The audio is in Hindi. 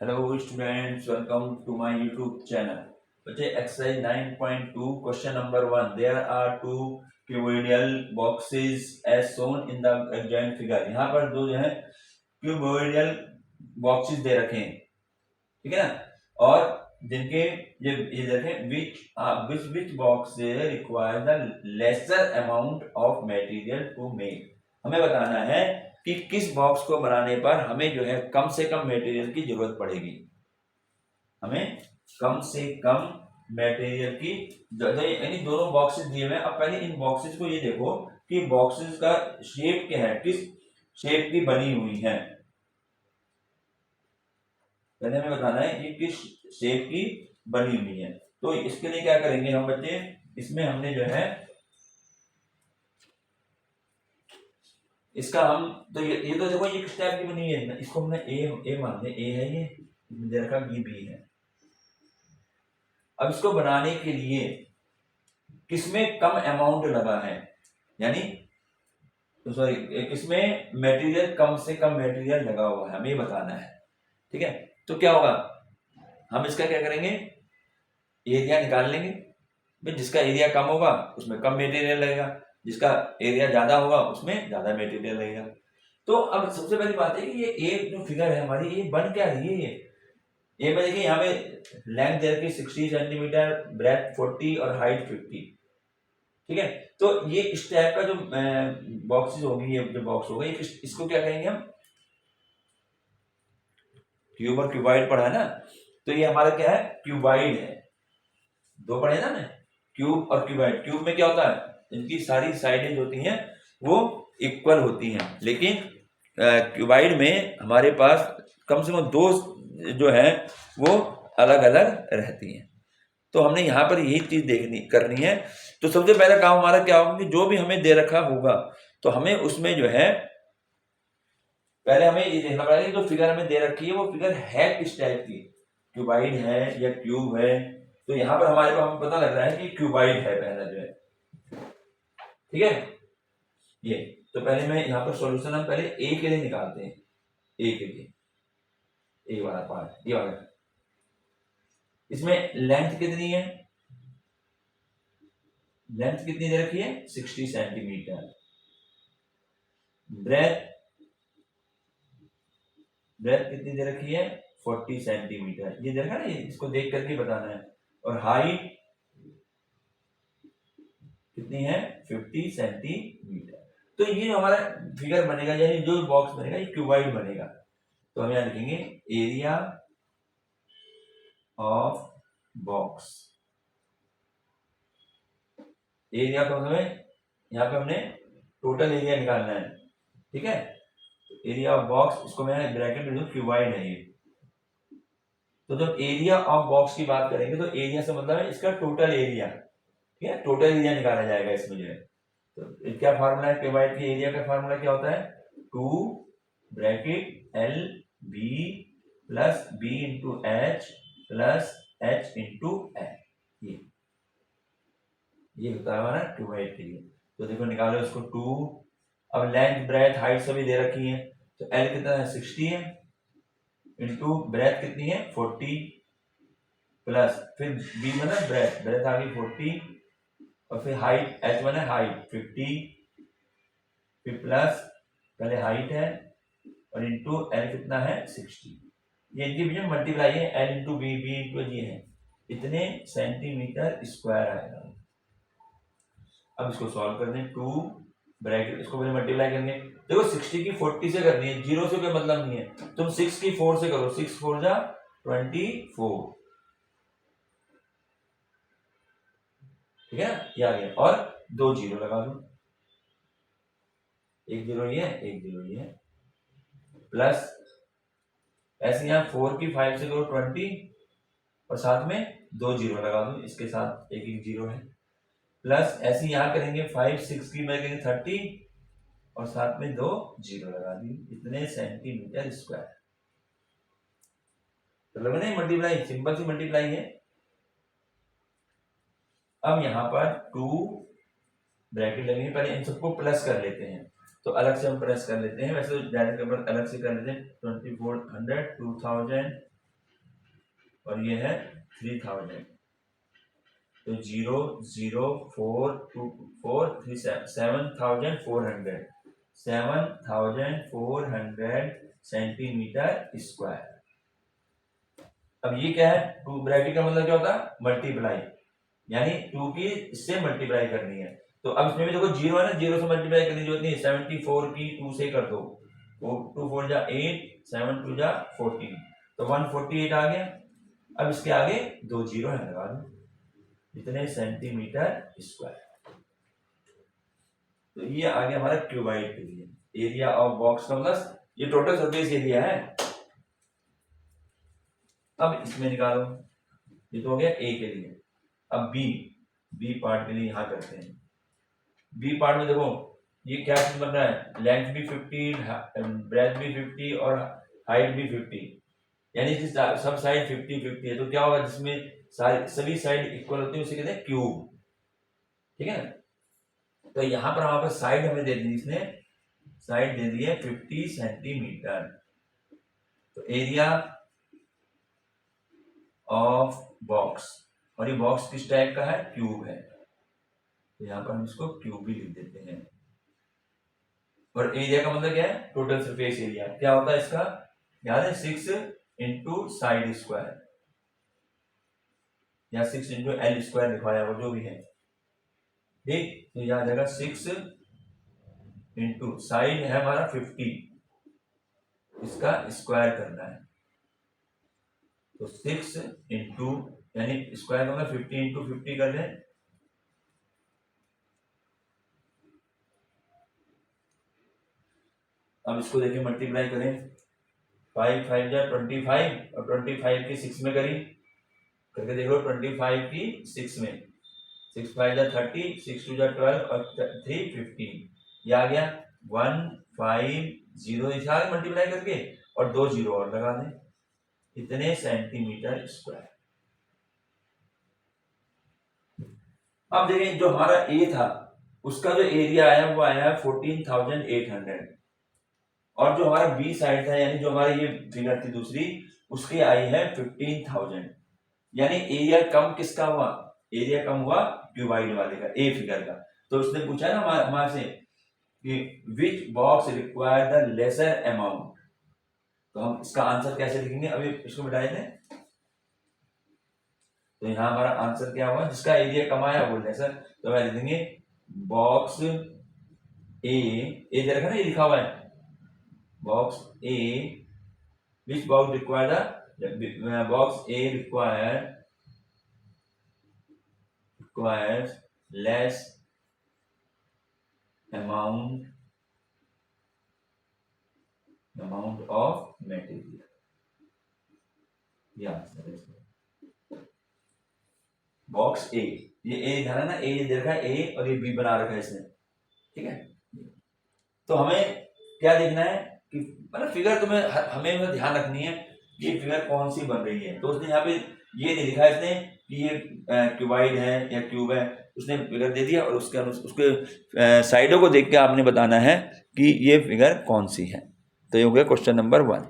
Hello students, welcome to my YouTube channel. बच्चे exercise 9.2 question number 1. There are two cuboidal boxes as shown in the joint figure. यहाँ पर दो जो है cuboidal boxes दे रखे हैं, ठीक है ना, और जिनके ये देखें which box requires the lesser amount of material to make. हमें बताना है कि किस बॉक्स को बनाने पर हमें जो है कम से कम मटेरियल की जरूरत पड़ेगी। हमें कम से कम मटेरियल की यानी दोनों बॉक्सेस दिए हुए हैं। अब पहले इन बॉक्सेस को ये देखो कि बॉक्सेस का शेप क्या है, किस शेप की बनी हुई है। पहले हमें बताना है ये किस शेप की बनी हुई है। तो इसके लिए क्या करेंगे हम बच्चे, इसमें हमने जो है इसका हम तो ये तो देखो ये किस टाइप की बनी है, इसको हमने ए मान लें, ए है ये दे रखा, बी है। अब इसको बनाने के लिए किसमें कम अमाउंट लगा है, यानी तो सॉरी किसमें मटेरियल कम से कम मटेरियल लगा हुआ है, हमें बताना है। ठीक है, तो क्या होगा, हम इसका क्या करेंगे, एरिया निकाल लेंगे। जिसका एरिया कम होगा उसमें कम मटेरियल लगेगा, जिसका एरिया ज्यादा होगा उसमें ज्यादा मटेरियल लगेगा। तो अब सबसे पहली बात है कि ये एक जो फिगर है हमारी, ये बन क्या रही है, ये में देखिए यहाँ पे लेंथ दे रखी 60 सेंटीमीटर, ब्रेथ 40 और हाइट 50। ठीक है, तो ये इस टाइप का जो बॉक्सेस होगी, ये जो बॉक्स होगा, ये इसको क्या कहेंगे हम, क्यूब और क्यूबाइड पढ़ा है ना, तो ये हमारा क्या है, क्यूबाइड है। दो पढ़े ना, क्यूब और क्यूबाइड। क्यूब में क्या होता है, इनकी सारी साइडें जो होती हैं वो इक्वल होती हैं, लेकिन क्यूबाइड में हमारे पास कम से कम दो जो है वो अलग अलग रहती हैं। तो हमने यहाँ पर यही चीज देखनी करनी है। तो सबसे पहला काम हमारा क्या होगा कि जो भी हमें दे रखा होगा तो हमें उसमें जो है पहले हमें ये देखना पड़ेगा कि जो फिगर हमें दे रखी है वो फिगर है किस टाइप की, क्यूबाइड है या क्यूब है। तो यहाँ पर हमारे को हमें पता लग रहा है कि क्यूबाइड है पहला जो है। ठीक है, ये तो पहले मैं यहाँ पर सॉल्यूशन हम पहले ए के लिए निकालते हैं। ए के लिए, ए वाला पार्ट, ये वाला, इसमें लेंथ कितनी है, लेंथ कितनी दे रखी है 60 सेंटीमीटर। ब्रेथ, ब्रेथ कितनी दे रखी है 40 सेंटीमीटर, ये देखा ना, इसको देख करके बताना है। और हाइट कितनी है 50 सेंटीमीटर। तो ये हमारा फिगर बनेगा, यानी जो बॉक्स बनेगा ये क्यूबाइड बनेगा। तो हम यहाँ लिखेंगे एरिया ऑफ बॉक्स। एरिया तो हमें यहाँ पे हमने टोटल एरिया निकालना है। ठीक है, एरिया ऑफ बॉक्स, इसको मैं ब्रैकेट में क्यूबाइड है ये। तो जब एरिया ऑफ बॉक्स की बात करेंगे तो एरिया से मतलब है इसका टोटल एरिया। ठीक है, टोटल एरिया निकाला जाएगा इसमें जो है। तो क्या फार्मूला है क्यूबाइड के एरिया का, फार्मूला क्या होता है, 2 bracket L B plus B into H plus H into L, ये होता है हमारा क्यूबाइड के लिए। तो देखो निकालो इसको 2, अब लेंथ ब्रेथ हाइट सभी दे रखी है, तो एल कितना है 60 है, इंटू ब्रेथ कितनी है 40, प्लस फिर बी में ना ब्रेथ, ब्रेथ आ गई 40, और फिर हाइट एच वन है हाइट 50, फिर प्लस पहले हाइट है और इंटू एल कितना है 60। ये इनकी बीच में मल्टीप्लाई है, L into B, B into G है, इतने सेंटीमीटर स्क्वायर आएगा। अब इसको सॉल्व कर दें, 2 ब्रैकेट, इसको पहले मल्टीप्लाई करेंगे। देखो 60 की 40 से करनी है, 0 से कोई मतलब नहीं है, तुम 6 की 4 से करो, 6 4 जा 24। ठीक है, ये आ गया, और 2 जीरो लगा दो, एक जीरो ये है, एक जीरो ये है, प्लस ऐसे यहाँ 4 की 5 से करो 20, और साथ में 2 जीरो लगा दो, इसके साथ एक एक जीरो है, प्लस ऐसे यहाँ करेंगे 5 6 की मैं करेंगे 30, और साथ में 2 जीरो लगा दी, इतने सेंटीमीटर स्क्वायर। तो लगा नहीं मल्टीप्लाई, सिंपल सी मल्टीप्लाई है। अब यहाँ पर 2 ब्रैकेट लगेंगे, पहले इन सबको प्लस कर लेते हैं, तो अलग से हम प्लस कर लेते हैं, वैसे डायरेक्ट अलग से कर लेते हैं। 2400 2000 और ये है 3000। तो 0 0 4 2 4 3 7400 सेंटीमीटर स्क्वायर। अब ये क्या है, टू ब्रैकेट का मतलब क्या होता है, मल्टीप्लाई, यानी 2 की इससे मल्टीप्लाई करनी है। तो अब इसमें भी देखो 0 है ना, 0 से मल्टीप्लाई करने की जरूरत नहीं है, 74 की 2 से कर दो, 2 4 जा 8, 7 2 जा 14, तो 148 आ गया। अब इसके आगे 2 जीरो है, लगा दो, इतने सेंटीमीटर स्क्वायर। तो ये आ गया हमारा क्यूबाइड के लिए एरिया ऑफ बॉक्स का, मतलब ये टोटल सरफेस एरिया है। अब इसमें निकालो, ये तो हो गया ए के लिए। अब बी पार्ट के लिए यहां करते हैं। बी पार्ट में देखो ये क्या चीज बन रहा है, लेंथ भी 50, ब्रेथ भी 50 और हाइट भी 50, यानी कि सब साइड 50-50 है। तो क्या होगा, जिसमें सभी साइड इक्वल होती है उसे कहते हैं क्यूब, ठीक है। तो यहां पर हमारे पास साइड हमें दे दी, इसने साइड दे दी है 50 सेंटीमीटर। तो एरिया ऑफ बॉक्स, और ये बॉक्स किस टाइप का है, क्यूब है, तो यहां पर हम इसको क्यूब भी लिख देते हैं। और एरिया का मतलब क्या है, टोटल सरफेस एरिया। क्या होता है इसका, याद है 6 इंटू साइड स्क्वायर, या 6 इंटू एल स्क्वायर लिखवाया वो जो भी है, ठीक। तो यह आ जाएगा 6 इंटू साइड है हमारा 50, इसका स्क्वायर करना है, तो 6 इंटू, यानी स्क्वायर होगा 50 इंटू 50 कर दें, अब इसको देखिए मल्टीप्लाई करें, 5 5 जा 25, और 25 की 6 में करी करके देख लो, 25 की 6 में, 6 5 जा 30, 6 2 जा 12 और 3 15, ये आ गया 150 दिखा मल्टीप्लाई करके, और 2 जीरो और लगा दें, इतने सेंटीमीटर स्क्वायर। अब देखें जो हमारा ए था उसका जो एरिया आया वो आया 14,800, और जो हमारा बी साइड था, यानी जो हमारी ये फिगर थी दूसरी, उसकी आई है 15,000, यानी एरिया कम किसका हुआ, एरिया कम हुआ क्यूबाइड वाले का, ए फिगर का। तो उसने पूछा ना हमारे से कि which box require the lesser amount, तो हम इसका आंसर कैसे लिखेंगे, अभी इसको मिटाए थे। तो यहाँ हमारा आंसर क्या हुआ, जिसका एरिया कम आया वो लेसर, तो मैं लिखेंगे बॉक्स ए देखा ना, ये लिखा हुआ है box A, which box require the box A requires less amount of material, ये आंसर है बॉक्स ए। ये ए इधर है ना, ए दे रखा है ए, और ये बी बना रखा है इसने, ठीक है। तो हमें क्या देखना है कि मतलब फिगर तुम्हें हमें ध्यान रखनी है ये फिगर कौन सी बन रही है। तो उसने यहाँ पे ये नहीं लिखा इसने कि ये क्यूबाइड है या क्यूब है, उसने फिगर दे दिया और उसके साइडों को देख के आपने बताना है कि ये फिगर कौन सी है। तो ये हो गया क्वेश्चन नंबर 1।